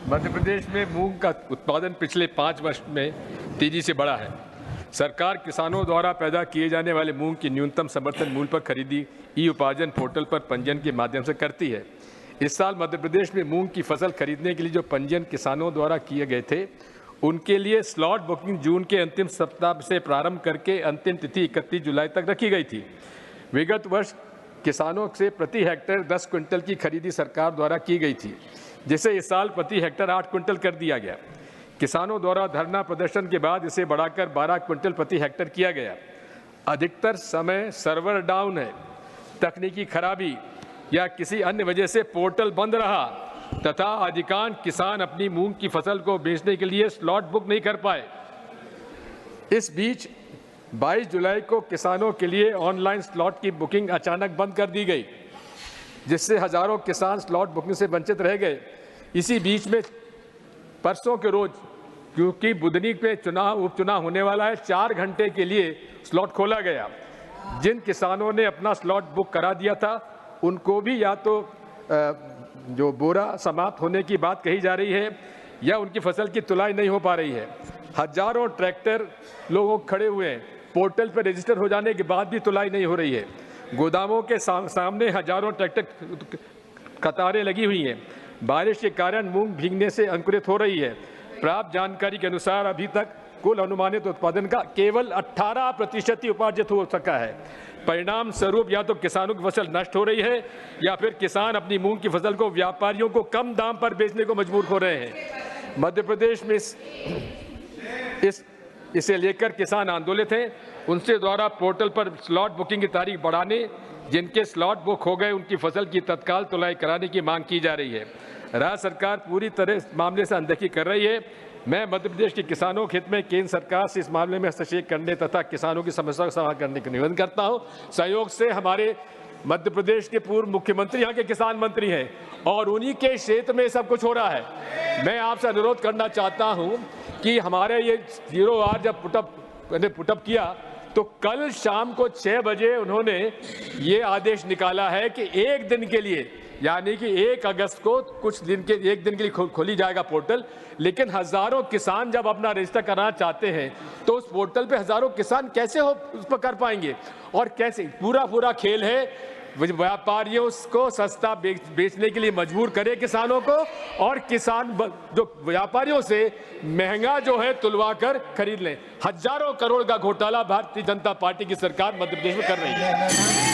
मध्य प्रदेश में मूंग का उत्पादन पिछले 5 वर्ष में तेजी से बढ़ा है। सरकार किसानों द्वारा पैदा किए जाने वाले मूंग की न्यूनतम समर्थन मूल्य पर खरीदी ई उपार्जन पोर्टल पर पंजीयन के माध्यम से करती है। इस साल मध्य प्रदेश में मूंग की फसल खरीदने के लिए जो पंजीयन किसानों द्वारा किए गए थे, उनके लिए स्लॉट बुकिंग जून के अंतिम सप्ताह से प्रारंभ करके अंतिम तिथि 31 जुलाई तक रखी गई थी। विगत वर्ष किसानों से प्रति हेक्टेयर 10 क्विंटल की खरीदी सरकार द्वारा की गई थी, जिसे इस साल प्रति हेक्टेयर 8 क्विंटल कर दिया गया। किसानों द्वारा धरना प्रदर्शन के बाद इसे बढ़ाकर 12 क्विंटल प्रति हेक्टेयर किया गया। अधिकतर समय सर्वर डाउन है, तकनीकी खराबी या किसी अन्य वजह से पोर्टल बंद रहा तथा अधिकांश किसान अपनी मूंग की फसल को बेचने के लिए स्लॉट बुक नहीं कर पाए। इस बीच 22 जुलाई को किसानों के लिए ऑनलाइन स्लॉट की बुकिंग अचानक बंद कर दी गई, जिससे हजारों किसान स्लॉट बुकिंग से वंचित रह गए। इसी बीच में परसों के रोज, क्योंकि बुधनी पे उपचुनाव होने वाला है, 4 घंटे के लिए स्लॉट खोला गया। जिन किसानों ने अपना स्लॉट बुक करा दिया था, उनको भी या तो जो बोरा समाप्त होने की बात कही जा रही है या उनकी फसल की तुलाई नहीं हो पा रही है। हजारों ट्रैक्टर लोगों खड़े हुए हैं, पोर्टल पर रजिस्टर हो जाने के बाद भी तुलाई नहीं हो रही है। गोदामों के सामने हजारों ट्रैक्टर कतारें लगी हुई हैं। बारिश के कारण मूंग भीगने से अंकुरित हो रही है। प्राप्त जानकारी के अनुसार अभी तक कुल अनुमानित उत्पादन का केवल 18% ही उपार्जित हो सका है। परिणाम स्वरूप या तो किसानों की फसल नष्ट हो रही है या फिर किसान अपनी मूंग की फसल को व्यापारियों को कम दाम पर बेचने को मजबूर हो रहे हैं। मध्य प्रदेश में इसे लेकर किसान आंदोलित हैं। उनसे द्वारा पोर्टल पर स्लॉट बुकिंग की तारीख बढ़ाने, जिनके स्लॉट बुक हो गए उनकी फसल की तत्काल तुलाई कराने की मांग की जा रही है। राज्य सरकार पूरी तरह इस मामले से अनदेखी कर रही है। मैं मध्य प्रदेश के किसानों के हित में केंद्र सरकार से इस मामले में हस्तक्षेप करने तथा किसानों की समस्या का समाधान करने का निवेदन करता हूं। सहयोग से हमारे मध्य प्रदेश के पूर्व मुख्यमंत्री यहाँ के किसान मंत्री हैं और उन्हीं के क्षेत्र में सब कुछ हो रहा है। मैं आपसे अनुरोध करना चाहता हूं कि हमारे ये 0R जब पुटअप किया तो कल शाम को 6 बजे उन्होंने ये आदेश निकाला है कि 1 दिन के लिए, यानी कि 1 अगस्त को एक दिन के लिए खोली जाएगा पोर्टल। लेकिन हजारों किसान जब अपना रजिस्टर कराना चाहते हैं तो उस पोर्टल पे हजारों किसान कैसे उस पर कर पाएंगे और कैसे? पूरा खेल है व्यापारियों को सस्ता बेचने के लिए मजबूर करे किसानों को, और किसान जो व्यापारियों से महंगा जो है तुलवा कर खरीद लें। हजारों करोड़ का घोटाला भारतीय जनता पार्टी की सरकार मध्य प्रदेश में कर रही है।